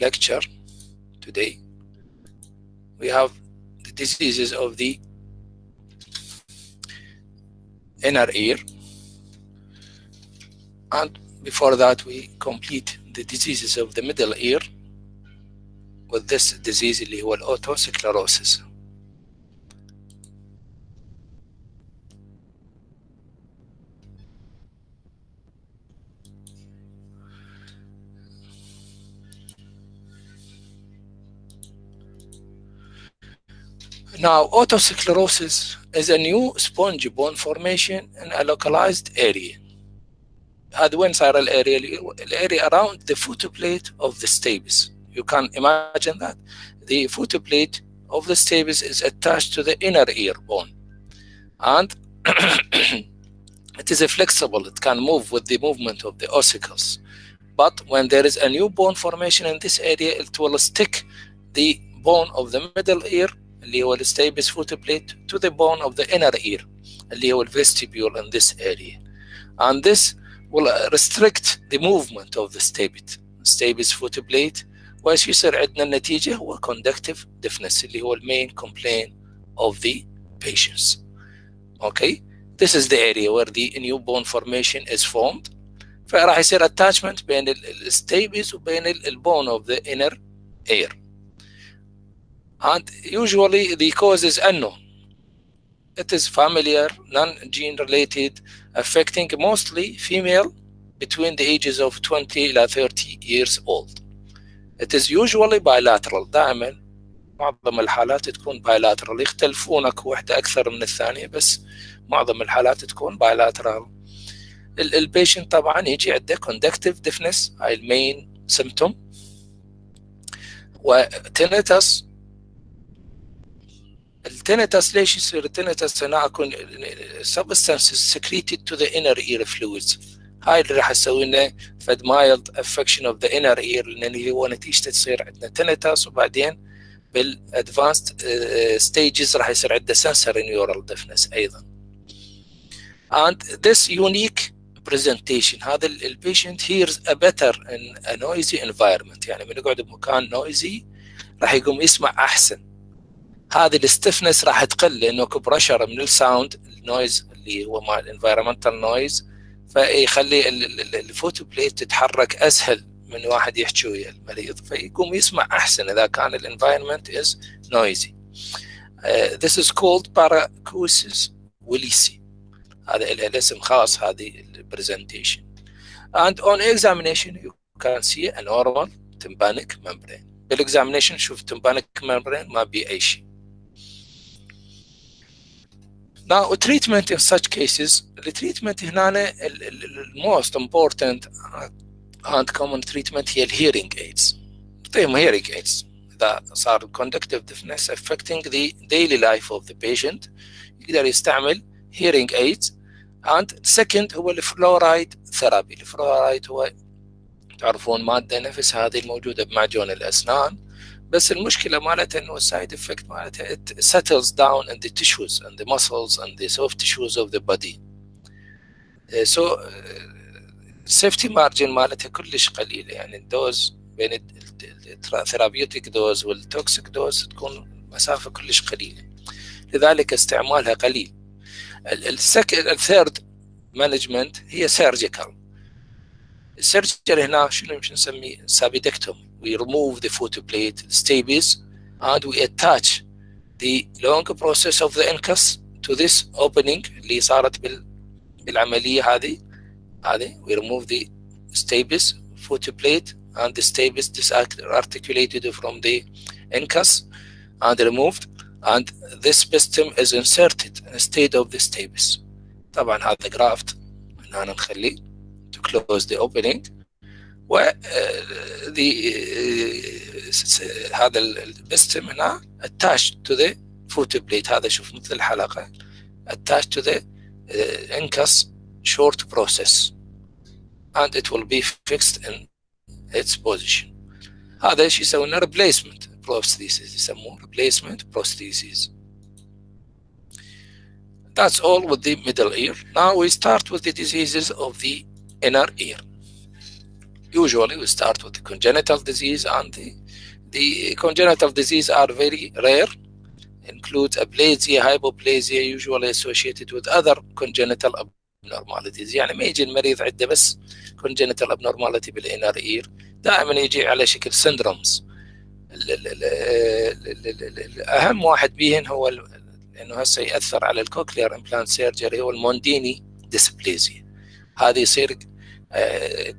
lecture today, we have the diseases of the inner ear, and before that we complete the diseases of the middle ear with this disease اللي هو Otosclerosis. Now, otosclerosis is a new spongy bone formation in a localized area. هذا وين صار الاريا؟ الاريا around the foot-plate of the stapes. You can imagine that the foot-plate of the stapes is attached to the inner ear bone, and it is flexible. It can move with the movement of the ossicles. But when there is a new bone formation in this area, it will stick the bone of the middle ear, اللي هو stapes foot-plate, to the bone of the inner ear, اللي هو vestibule in this area, and this will restrict the movement of the stapes foot-plate. وايش يصير عندنا النتيجة؟ هو conductive deafness اللي هو main complaint of the patients. Okay, this is the area where the new bone formation is formed. فراح يصير attachment بين الstapes وبين البone of the inner ear. And usually the cause is unknown. It is familiar, non-gene related, affecting mostly female between the ages of 20 to 30 years old. It is usually bilateral. دائما معظم الحالات تكون bilateral. يختلفون اكو واحدة أكثر من الثانية، بس معظم الحالات تكون bilateral. البيشنت طبعا يجي عنده conductive deafness، هاي المين symptom، وتينيتس. التينيتس ليش يصير التينيتس؟ هنا اكون substances secreted to the inner ear fluids. هاي اللي راح تسوي لنا فد mild affection of the inner ear، لان هو نتيجته تصير عندنا تينيتس، وبعدين بالادفانسد stages راح يصير عنده sensory neural deafness ايضا. And this unique presentation، هذا البيشنت hears a better in a noisy environment، يعني من يقعد بمكان noisy راح يقوم يسمع احسن. هذه الستفنس راح تقل لانه بريشر من الساوند النويز اللي هو مع الانفايرمنتال نويز، فيخلي الفوت بليت تتحرك اسهل من واحد يحكي ويا المريض، فيقوم يسمع احسن اذا كان الانفايرمنت از نويزي. This is called paracosis wilisi. هذا الاسم خاص هذه البرزنتيشن. And on examination you can see a normal tympanic membrane. بالاكزامينيشن شوف tympanic membrane ما بي اي شيء. Now treatment in such cases، التريتمنت هنا most important and common treatment هي hearing aids. نعطيهم hearing aids إذا صار conductive deafness affecting the daily life of the patient، يقدر يستعمل hearing aids. and second هو الفلورايد ثيرابي. الفلورايد هو تعرفون مادة نفس هذه الموجودة بمعجون الأسنان، بس المشكلة مالتها إنه السايد إفكت مالتها it settles down in the tissues and the muscles and the soft tissues of the body. So safety margin مالتها كلش قليلة، يعني الدوز بين الثيرابيوتيك دوز والتوكسيك دوز تكون مسافة كلش قليلة، لذلك استعمالها قليل. الثيرد مانجمنت هي سيرجيكال. السيرجري هنا شنو نسميه؟ سابيدكتومي. We remove the foot plate, stapes, and we attach the long process of the incus to this opening اللي صارت بالعملية هذه. We remove the stapes, foot plate, and the stapes disarticulated from the incus and removed, and this piston is inserted instead of the stapes. طبعا هذا graft هنا نخليه to close the opening، و هذا البستم هنا attached to the foot plate. هذا شوف مثل الحلقة attached to the incus short process and it will be fixed in its position. هذا ايش يسوون؟ replacement prosthesis، يسموه replacement prosthesis. That's all with the middle ear. Now we start with the diseases of the inner ear. Usually we start with the congenital disease, and the congenital disease are very rare, include aplasia, hypoplasia, usually associated with other congenital abnormalities. يعني ما يجي المريض عنده بس congenital abnormality بالinner ear، دائما يجي على شكل syndromes. اهم واحد بيهن هو انه هسه ياثر على الكوكلير امبلانت سيرجري هو المونديني ديسبليزيا. هذه يصير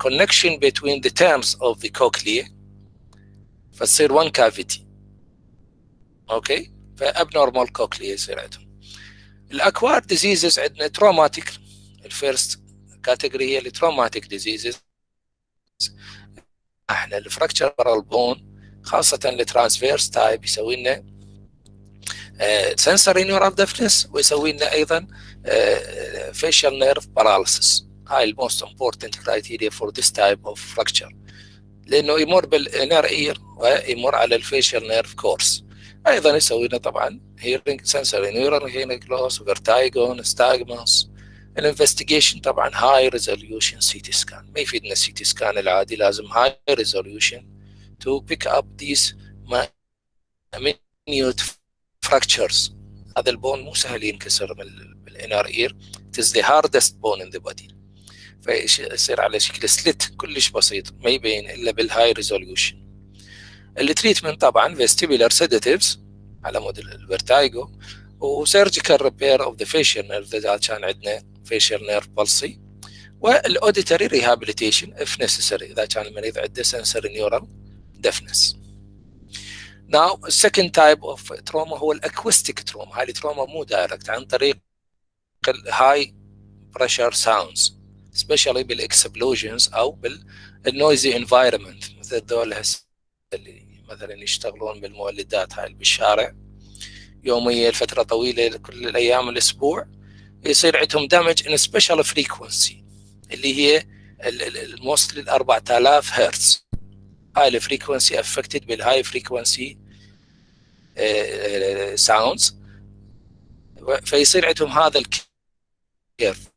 connection between the terms of the cochlea، فتصير one cavity. اوكي، فابنورمال كوكليا يصير عندهم. الاكوار ديزيزز عندنا تروماتيك، الفيرست كاتيجوري هي التروماتيك ديزيزز. احنا الفراكشرال بون خاصه الترانسفيرس تايب يسوي لنا sensory neural deafness، ويسوي لنا ايضا facial nerve paralysis. هاي الموست امبورتنت كرايتيريا فور ذيس تايب اوف فراكشر، لانه يمر بالانر اير ويمر على الفيشال نيرف كورس. ايضا يسوي لنا طبعا hearing sensory neural hearing loss، vertigo، nystagmus. الانفستيجيشن طبعا هاي ريزوليوشن سي تي سكان، ما يفيدنا السي تي سكان العادي، لازم هاي ريزوليوشن to pick up these minute fractures. هذا البون مو سهل ينكسر بالانر اير، it is the hardest bone in the body، فيصير على شكل سلت كلش بسيط ما يبين الا بالهاي ريزوليوشن. التريتمنت طبعا فيستيبولار سيداتيفز على مود الفيرتايجو، وسيرجيكال ريبير اوف ذا فيشال نيرف اذا كان عندنا فيشال نيرف بلسي، والاوديتري ريهابيليتيشن اف نيسيسري اذا كان المريض عنده سنسوري نيورال ديفنس. Now second type of trauma هو الاكوستيك تروما. هذه تروما مو دايركت، عن طريق الهاي بريشر ساوندز especially بالاكسبلوجنز او بالنويزي انفايرمنت، مثل دول اللي مثلا يشتغلون بالمولدات هاي بالشارع يوميا لفتره طويله كل الايام الاسبوع، يصير عندهم دامج ان سبيشال فريكونسي اللي هي الموصل 4000 هرتز. هاي الفريكونسي افكتد بالهاي فريكونسي ساوندز، فيصير عندهم هذا الكيرف.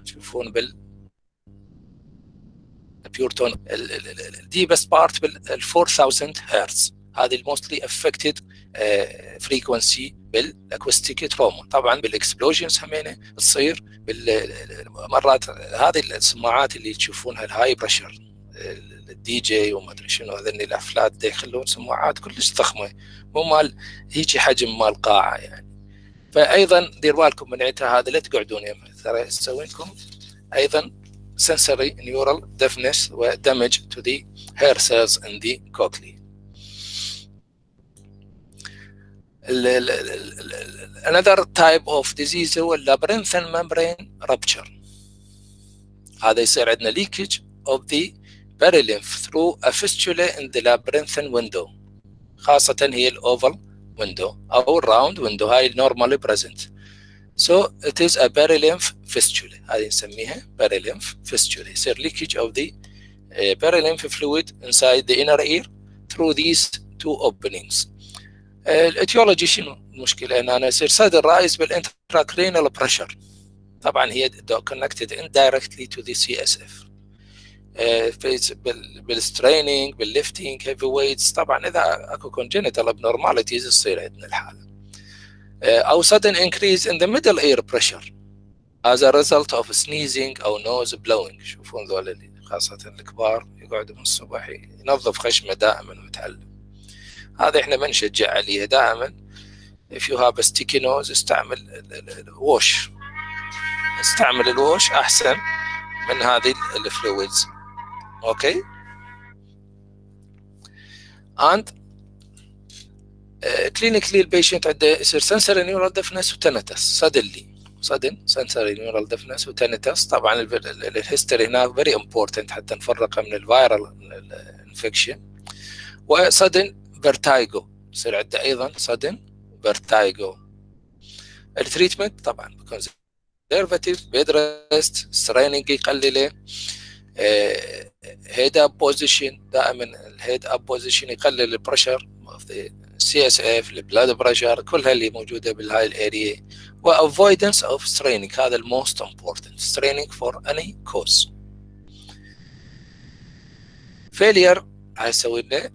تشوفون بال بيور تون الدي بس بارت بال 4000 هرتز، هذه الموستلي افكتد فريكونسي بالاكوستيك تروما. طبعا بالاكسبلوجنز همينه تصير بالمرات هذه السماعات اللي تشوفونها الهاي بريشر الدي جي وما ادري شنو، هذني الافلات دا يخلون سماعات كلش ضخمه، مو مال هيجي حجم مال قاعه يعني. فايضا دير بالكم من عندها هذا، لا تقعدون يمها ترى يسوي لكم ايضا sensory neural deafness و damage to the hair cells in the cochlea. Another type of disease هو Labyrinthine membrane rupture. هذا يصير عندنا leakage of the perilymph through a fistula in the labyrinthine window، خاصة هي الأوفال window أو الراوند window، هاي normally present. So it is a perilymph fistula، هذه نسميها perilymph fistula. يصير leakage of the perilymph fluid inside the inner ear through these two openings. الاتيولوجي شنو المشكلة؟ ان انا يصير sudden rise بالintracranial pressure، طبعا هي connected indirectly to the CSF. بالستريننج بالليفتنج heavy weights، طبعا اذا اكو congenital abnormalities تصير عندنا الحالة. أو sudden increase in the middle ear pressure as a result of sneezing أو nose blowing. شوفون ذول اللي خاصة الكبار يقعدوا من الصبح ينظف خشمه دائما ويتعلم، هذا احنا ما نشجع عليه دائما. if you have a sticky nose استعمل الووش، استعمل الووش أحسن من هذه الفلويدز. اوكي. and كلينيكلي البيشنت عنده يصير سنسوري نيورال ديفنس وتنتس sudden sensory neural deafness وتنتس. طبعا الهيستوري هنا فيري امبورتنت حتى نفرقه من الفيرال انفكشن. وسدن فيرتايجو يصير عنده ايضا sudden vertigo. التريتمنت طبعا كونزرفاتيف، بيد ريست، ستريننج يقلله، هيد اب بوزيشن، دائما الهيد اب بوزيشن يقلل البريشر اوف ذا السي اس اف، البلاد بريشر، كلها اللي موجوده بالهاي الاريا. وافويدنس اوف ستريننج، هذا الموست امبورتنت، ستريننج فور اني كوز. فيلير هيسوي لنا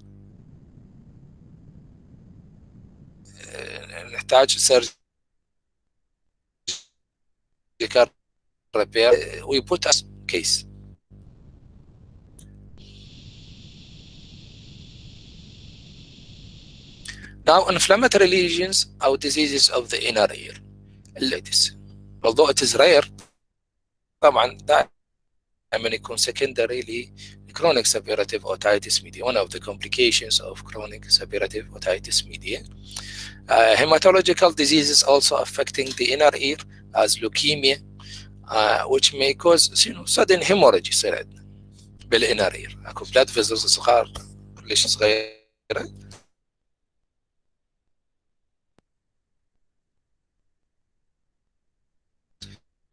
نحتاج سيرجيكال repair. We put as case. Now, inflammatory lesions or diseases of the inner ear. Although it is rare, طبعا دائما يكون secondary ل chronic suppurative otitis media, one of the complications of chronic suppurative otitis media. Hematological diseases also affecting the inner ear as leukemia, which may cause sudden hemorrhage يصير عندنا بالinner ear. اكو blood vessels صغار كلش صغيره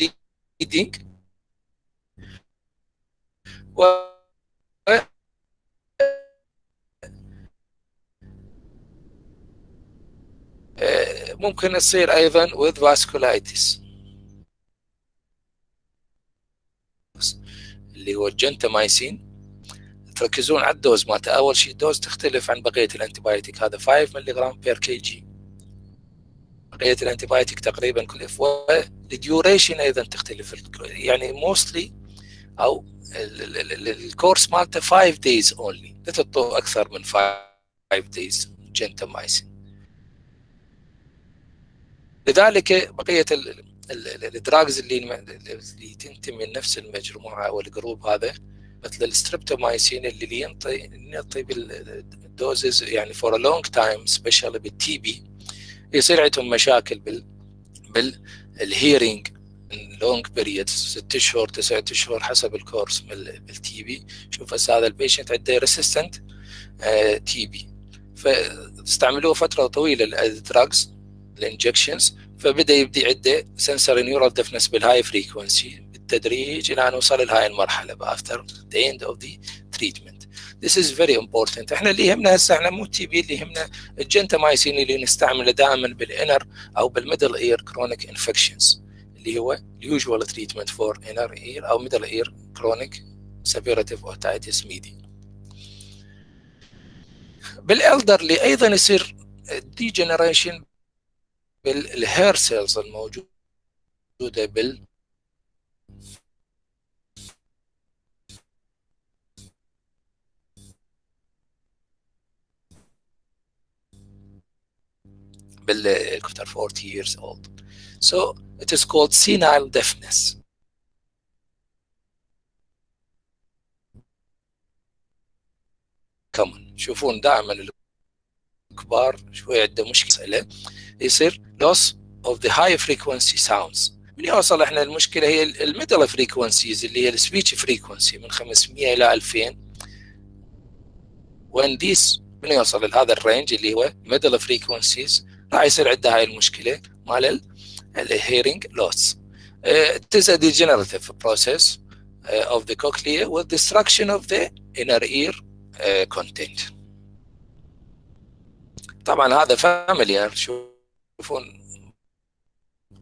bleeding و ممكن تصير ايضا with vasculitis اللي هو الجنتامايسين. تركزون على الدوز مالته. اول شيء الدوز تختلف عن بقيه الانتيبايوتيك، هذا 5 ملي جرام بير كي جي. بقيه الانتيبايوتيك تقريبا كل والديوريشن ايضا تختلف، يعني موستلي او الكورس مالته 5 دايز اونلي، لا تعطوه اكثر من 5 دايز جنتامايسين. لذلك بقيه الدراجز اللي تنتمي لنفس المجموعه او الجروب هذا، مثل الستريبتومايسين اللي ينطي بالدوزز يعني فور ا لونج تايم، سبيشال بالتي بي، يصير عندهم مشاكل بالهيرنج لونج بيريد، 6 اشهر 9 اشهر حسب الكورس بالتي بي. شوف هسه هذا البيشنت عنده ريسيستنت تي بي، فاستعملوه فتره طويله الدراجز الانجكشنز، فبدا يبدي عنده سنسوري نيورال ديفنس بالهاي فريكونسي بالتدريج الى ان وصل لهاي المرحله افتر ذا اند اوف ذا تريتمنت. This is very important. احنا اللي يهمنا هسه احنا مو التي بي، اللي يهمنا الجنتامايسين اللي نستعمله دائما بالانر او بالميدل اير كرونيك انفكشنز، اللي هو اليوجوال تريتمنت فور انر اير او ميدل اير كرونيك سبيراتيف اوتايتس ميديا. بالالدرلي ايضا يصير ديجنريشن بالهير سيلز الموجوده after 40 years old. So it is called senile deafness. common. شوفون دائما الكبار شوي عنده مشكله يصير loss of the high frequency sounds. من يوصل احنا المشكله هي الميدل فريكونسيز اللي هي السبيتش فريكونسي من 500 الى 2000. when this من يوصل لهذا الرينج اللي هو middle frequencies راح يصير عنده هاي المشكله مال الهيرنج لوس. It is a degenerative process of the cochlea with destruction of the inner ear content. طبعا هذا فاميليار. شوفون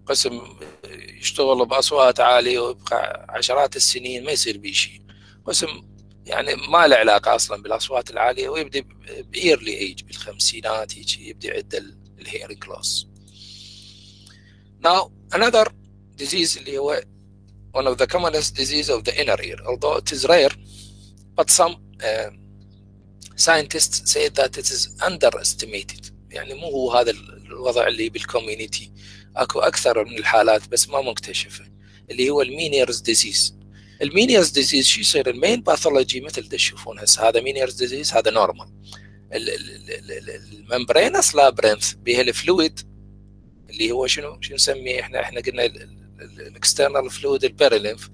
قسم يشتغل باصوات عاليه ويبقى عشرات السنين ما يصير به شيء، قسم يعني ما له علاقه اصلا بالاصوات العاليه ويبدا بايرلي ايج بالخمسينات هيك يبدا عنده الهيرنج لوس. Now another disease اللي هو one of the commonest disease of the inner ear, although it is rare, but some scientists say that it is underestimated. يعني مو هو هذا الوضع اللي بالكوميونيتي، اكو اكثر من الحالات بس ما مكتشفه، اللي هو المينيرز ديزيز. المينيرز ديزيز شو يصير؟ المين باثولوجي مثل تشوفون هسه هذا مينيرز ديزيز، هذا نورمال. الممبرينس لابرنث بها الفلويد اللي هو شنو نسميه احنا قلنا الاكسترنال فلويد البيريلينف،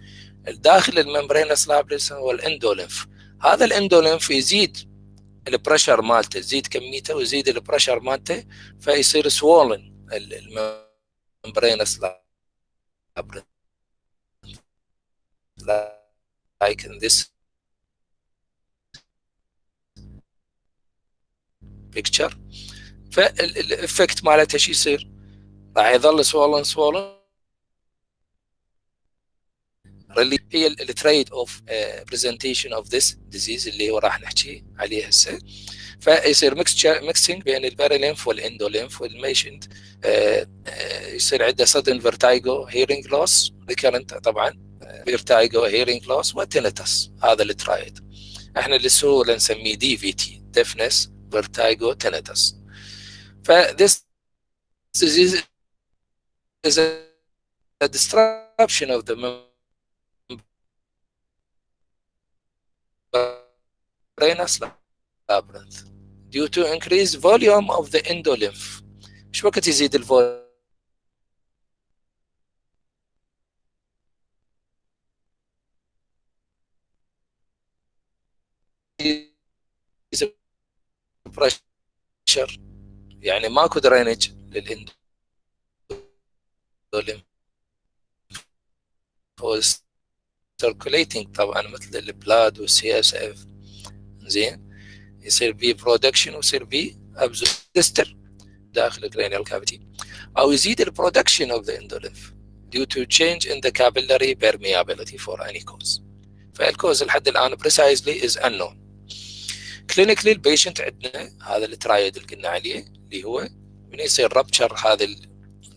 الداخل الممبرينس لابرنث هو الاندولينف. هذا الاندولينف يزيد البريشر مالته، يزيد كميته ويزيد البريشر مالته، فيصير سوولن الممبرينس لابرنث like in this picture. فالإفكت مالتها شو يصير؟ راح يظل swollen هي التريد اوف برزنتيشن اوف ذس ديزيز اللي هو راح نحكي عليه هسه. فيصير ميكسينج بين الباراليمف والاندوليمف والميشنت يصير عنده sudden vertigo hearing loss recurrent طبعا vertigo hearing loss وتينيتس. هذا الترايد احنا للسهوله نسميه دي في تي deafness vertigo tinnitus. ف this disease is a disruption of the membranous labyrinth due to increased volume of the endolymph. ايش وقت يزيد الفوليوم؟ بريشر يعني ماكو درينج للاندوليمف سيركوليتنج طبعا مثل البلاد والسي اس اف. زين يصير بي برودكشن ويصير بي ابزوربشن داخل الكرينيال كافيتي، او يزيد البرودكشن اوف ذا اندوليمف due to change in the capillary permeability for any cause. فالكوز لحد الان precisely is unknown. clinically البيشنت عندنا هذا الترايد اللي قلنا عليه اللي هو من يصير رابتشر هذا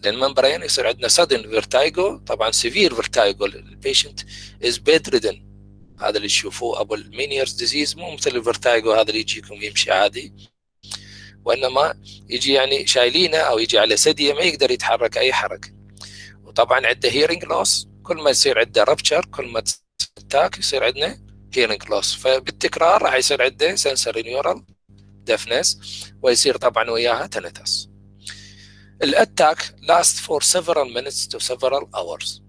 الممبرين يصير عندنا sudden vertigo طبعا severe vertigo. البيشنت is bedridden. هذا اللي تشوفوه ابو المينيرز ديزيز مو مثل الفرتايجو هذا اللي يجيكم يمشي عادي، وانما يجي يعني شايلينه او يجي على سديه ما يقدر يتحرك اي حركه. وطبعا عنده هيرنج لوس، كل ما يصير عنده رابتشر كل ما تاك يصير عندنا هيرنج لوس، فبالتكرار راح يصير عنده سنسوري نيورال ديفنس ويصير طبعا وياها تنتس. الاتاك last for several minutes to several hours.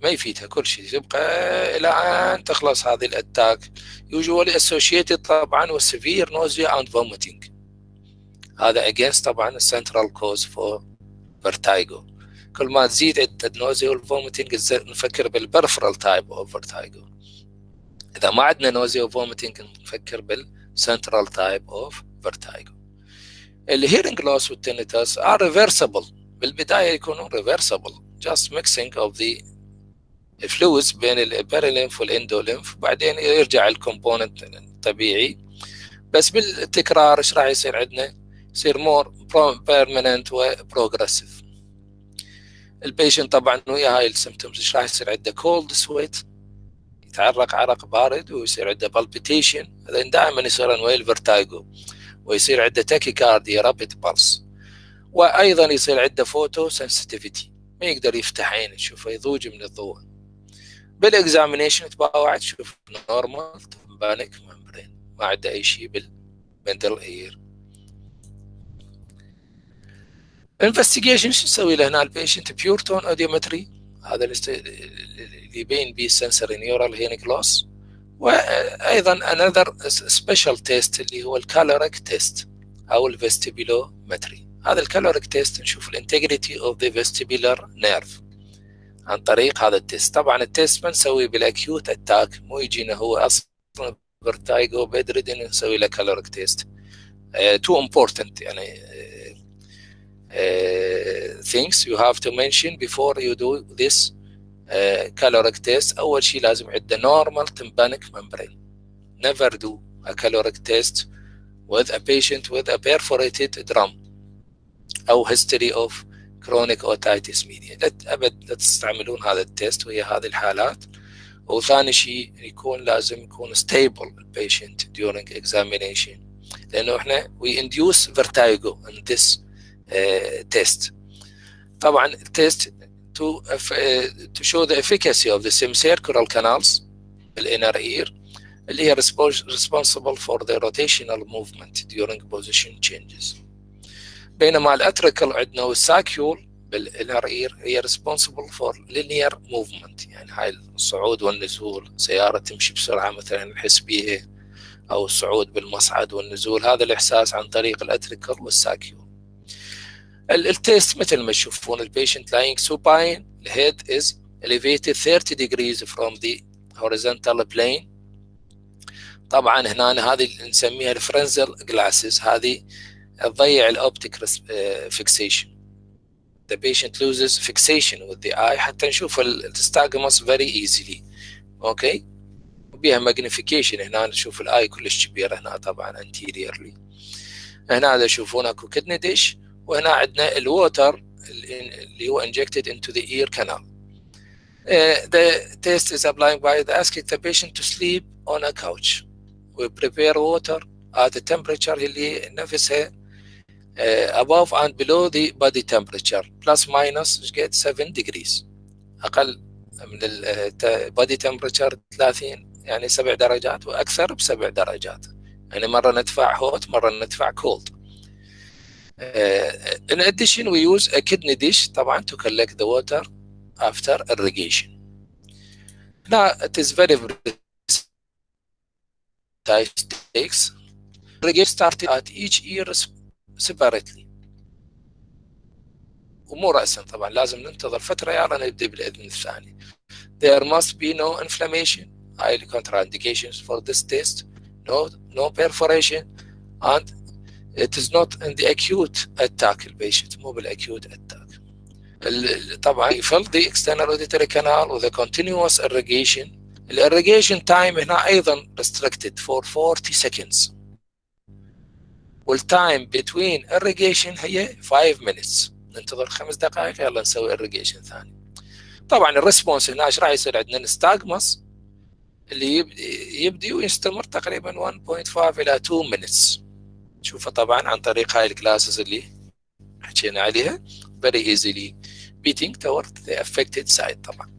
ما يفيدها كل شيء، يبقى الى ان تخلص هذه الاتاك. usually associated طبعا with severe nausea and vomiting. هذا against طبعا central cause for vertigo. كل ما تزيد عدة nausea والvomiting نفكر بالperipheral type of vertigo. اذا ما عندنا nausea وvomiting نفكر بالcentral type of vertigo. الهيرنج loss والtinnitus are reversible. بالبداية يكونوا reversible just mixing of the الفلويدز بين الباراليمف والاندوليمف، وبعدين يرجع الكومبوننت الطبيعي. بس بالتكرار ايش راح يصير عندنا؟ يصير مور بيرمننت وبروجريسيف. البيشنت طبعا ويا هاي السيمتومز ايش راح يصير عنده؟ كولد سويت، يتعرق عرق بارد، ويصير عنده بالبيتيشن، هذا دائما يصير ويا الفرتايجو، ويصير عنده تاكيكارديا رابيد بالس، وايضا يصير عنده فوتو سنسيتيفيتي، ما يقدر يفتح عينه تشوفه يضوج من الضوء. بالاكزامينيشن تباوعت تشوف نورمال تمبانيك ممبرين، ما عنده اي شيء بالمنتل اير. انفستيجيشن شو نسوي له هنا؟ البيشنت بيور تون اوديومتري، هذا اللي يبين به السنسوري نيورال هيرنج لوس، وايضا انذر سبيشال تيست اللي هو الكالوريك تيست او الفيستيبولومتري. هذا الكالوريك تيست نشوف الانتجريتي اوف ذا فيستيبولار نيرف عن طريق هذا التيست. طبعا التيست ما نسويه بالاكيوت اتاك، مو يجينا هو اصلا فيرتايجو بدريدن نسوي له كالوريك تيست. تو امبورتنت يعني things you have to mention before you do this caloric test. اول شيء لازم عنده normal tympanic membrane. never do a caloric test with a patient with a perforated drum او history of chronic otitis media. ابد لا تستعملون هذا التيست وهي هذه الحالات. وثاني شيء لازم يكون stable البيشنت during examination، لانه احنا we induce vertigo in this test. طبعا التيست to show the efficacy of the semicircular canals الانر ear اللي هي responsible for the rotational movement during position changes. بينما الاتريكال عندنا والساكيول بالانر اير هي responsible for linear movement، يعني هاي الصعود والنزول، سيارة تمشي بسرعة مثلا نحس بيها، او الصعود بالمصعد والنزول، هذا الاحساس عن طريق الاتريكال والساكيول. التيست مثل ما تشوفون البيشنت lying supine، الهيد is elevated 30 degrees from the horizontal plane. طبعا هنا هذه نسميها الفرنزل جلاسز، هذه تضيع الاوبتيك fixation. The patient loses fixation with the eye حتى نشوف الستاجموس very easily. اوكي، وبيها magnification. هنا نشوف الاي كلش كبيره هنا طبعا anteriorly. هنا تشوفون اكو kidney dish، وهنا عندنا الووتر اللي هو injected into the ear canal. The test is applied by asking the patient to sleep on a couch. We prepare water at a temperature اللي نفسها above and below the body temperature plus minus 7 degrees. أقل من body temperature 30 يعني 7 درجات، وأكثر ب7 درجات. يعني مرة ندفع hot مرة ندفع cold. In addition we use a kidney dish طبعا to collect the water after irrigation. Now it is very precise. Irrigation started at each ear separately. ومو رأسا طبعا، لازم ننتظر فترة يلا نبدأ بالأذن الثاني. There must be no inflammation, highly contraindications for this test, no perforation, and it is not in the acute attack. البيشنت مو بالacute attack. طبعا يفل the external auditory canal with a continuous irrigation. الirrigation time هنا أيضا restricted for 40 seconds. والتايم between irrigation هي 5 minutes. ننتظر 5 دقائق يلا نسوي irrigation ثاني. طبعا الريسبونس هنا ايش راح يصير؟ عندنا نستاغمس اللي يبدي ويستمر تقريبا 1.5 الى 2 minutes. نشوفه طبعا عن طريق هاي الكلاسز اللي حكينا عليها very easily beating toward the affected side. طبعا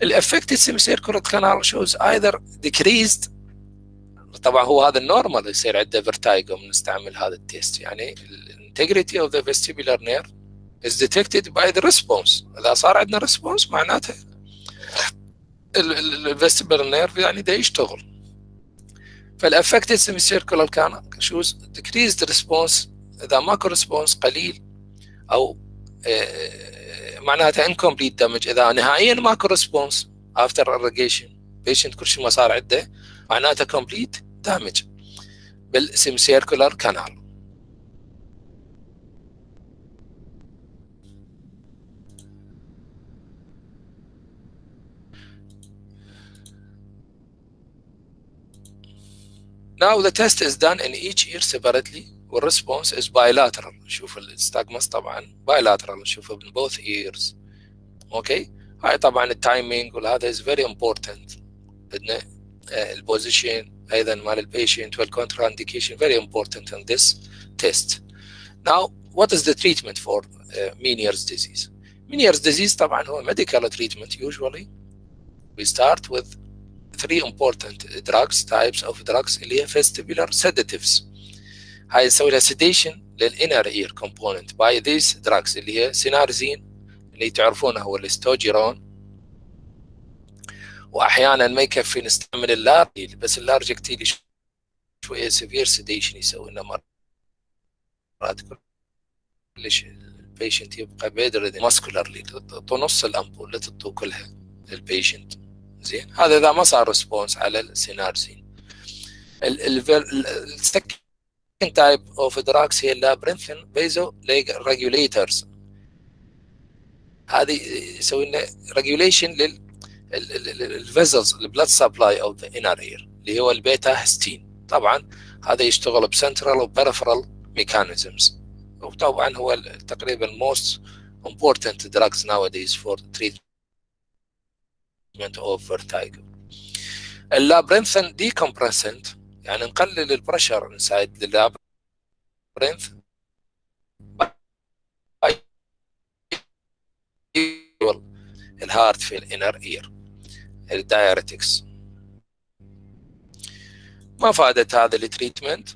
الافكتد semicircular canal shows either decreased. طبعا هو هذا النورمال يصير عنده vertigo بنستعمل هذا التيست. يعني integrity of the vestibular nerve is detected by the response. إذا صار عندنا response معناته vestibular nerve يعني ده يشتغل. فالaffected semicircular canal shows decreased response. إذا ماكو response قليل أو معناته incomplete damage. إذا نهائيا ماكو response after irrigation patient كل شيء ما صار عنده معناته complete damage بالsemicircular canal. Now the test is done in each ear separately والresponse is bilateral. نشوف الستاغمس طبعا bilateral نشوفه من both ears. اوكي، هاي طبعا التايمينج وهذا is very important. بدنا البوزيشن ايضا مال البيشنت والcontraindication very important in this test. Now what is the treatment for Meniere's disease? Meniere's disease طبعا هو medical treatment. Usually we start with 3 important drugs, types of drugs اللي هي vestibular sedatives. هاي نسوي لها sedation للinner ear component by these drugs اللي هي سينارزين اللي تعرفونها هو الاستوجيرون. واحيانا ما يكفي نستعمل اللارجكتيل، بس اللارجكتيل شويه سيفير sedation يسوي لنا مرات كلش البيشنت يبقى بيدرد ماسكولارلي تعطوا نص الامبول لا تعطوا كلها للبيشنت. زين، هذا اذا ما صار ريسبونس على السينارزين. السكند تايب اوف دراجز هي اللابرنثين بيزو ريجوليترز. هذه يسوي لنا ريجوليشن للفيزلز البلاد سبلاي اوف ذا انر اير اللي هو البيتا هستين. طبعا هذا يشتغل بسنترال وبريفرال ميكانيزمز، وطبعا هو تقريبا most important drugs nowadays for treatment of vertigo. اللابرنثين decompressant يعني نقلل البريشر انسايد اللابرنث الهارت في الانر اير. الدايريتكس ما فادت هذا التريتمنت.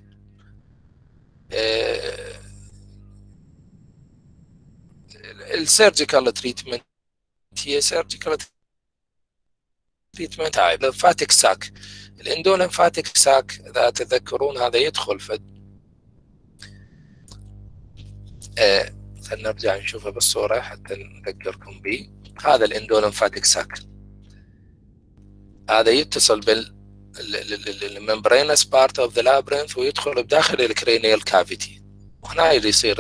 السيرجيكال تريتمنت هي سيرجيكال تريتمنت هاي لمفاتيك ساك. الاندولمفاتيك ساك اذا تذكرون هذا يدخل في خلينا نرجع نشوفه بالصورة حتى نذكركم به. هذا الاندولمفاتيك ساك هذا يتصل بالممبرينس بارت اوف ذا لابرنث ويدخل بداخل الكرينيال كافيتي. وهنا يصير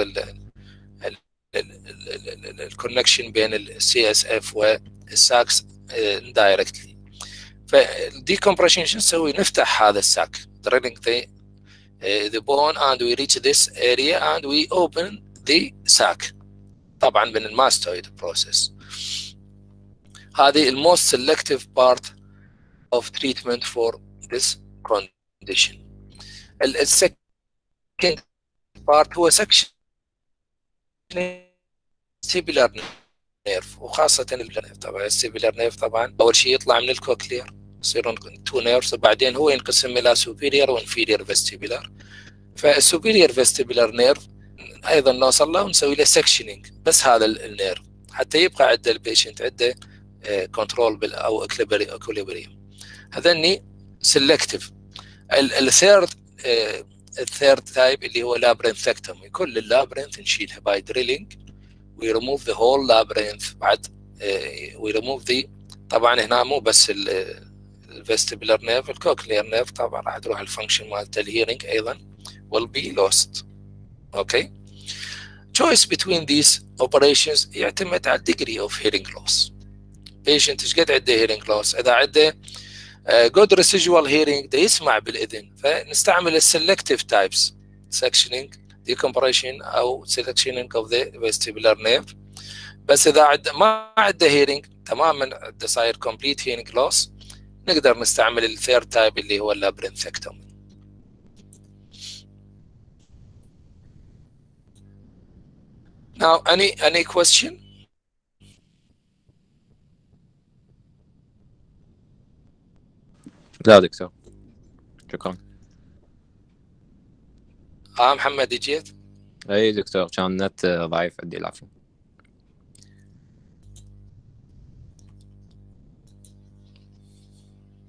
الكونكشن بين السي اس اف والساكس دايركتلي. فالديكمبريشن شو نسوي؟ نفتح هذا الساك drilling the bone and we reach this area and we open the sac طبعا من الماستويد process. هذه الموست selective part of treatment for this condition. السكند part هو section vestibular nerve وخاصة النيرف. طبعا السيبيلر نيرف طبعا أول شيء يطلع من الكوكلير يصيرون تو نيرفز وبعدين هو ينقسم إلى superior وانفيرير vestibular. فالسوبيريور فيستيبولار نيرف ايضا نوصل له ونسوي له سكشننج بس هذا النيرف حتى يبقى عنده البيشنت عنده كنترول او اكوليبريم. هذني سيلكتيف. الثيرد تايب اللي هو لابرنثكتومي. كل اللابرنث نشيلها باي دريلينج وي ريموف ذا هول لابرنث. بعد وي ريموف ذا طبعا هنا مو بس الفيستيبولار نيرف الكوكلير نيرف طبعا راح تروح الفانكشن مالت الهيرنج ايضا will be lost. Okay. Choice between these operations يعتمد على degree of hearing loss. Patient ايش قد عنده hearing loss؟ إذا عنده good residual hearing ده يسمع بالإذن فنستعمل selective types sectioning decompression أو sectioning of the vestibular nerve. بس إذا ما عنده hearing تماما عنده صاير complete hearing loss نقدر نستعمل الثيرد تايب اللي هو اللابرنثكتومي. Now, any question? لا دكتور شكرا. محمد جيت؟ اي دكتور كان النت ضعيف عندي العفو.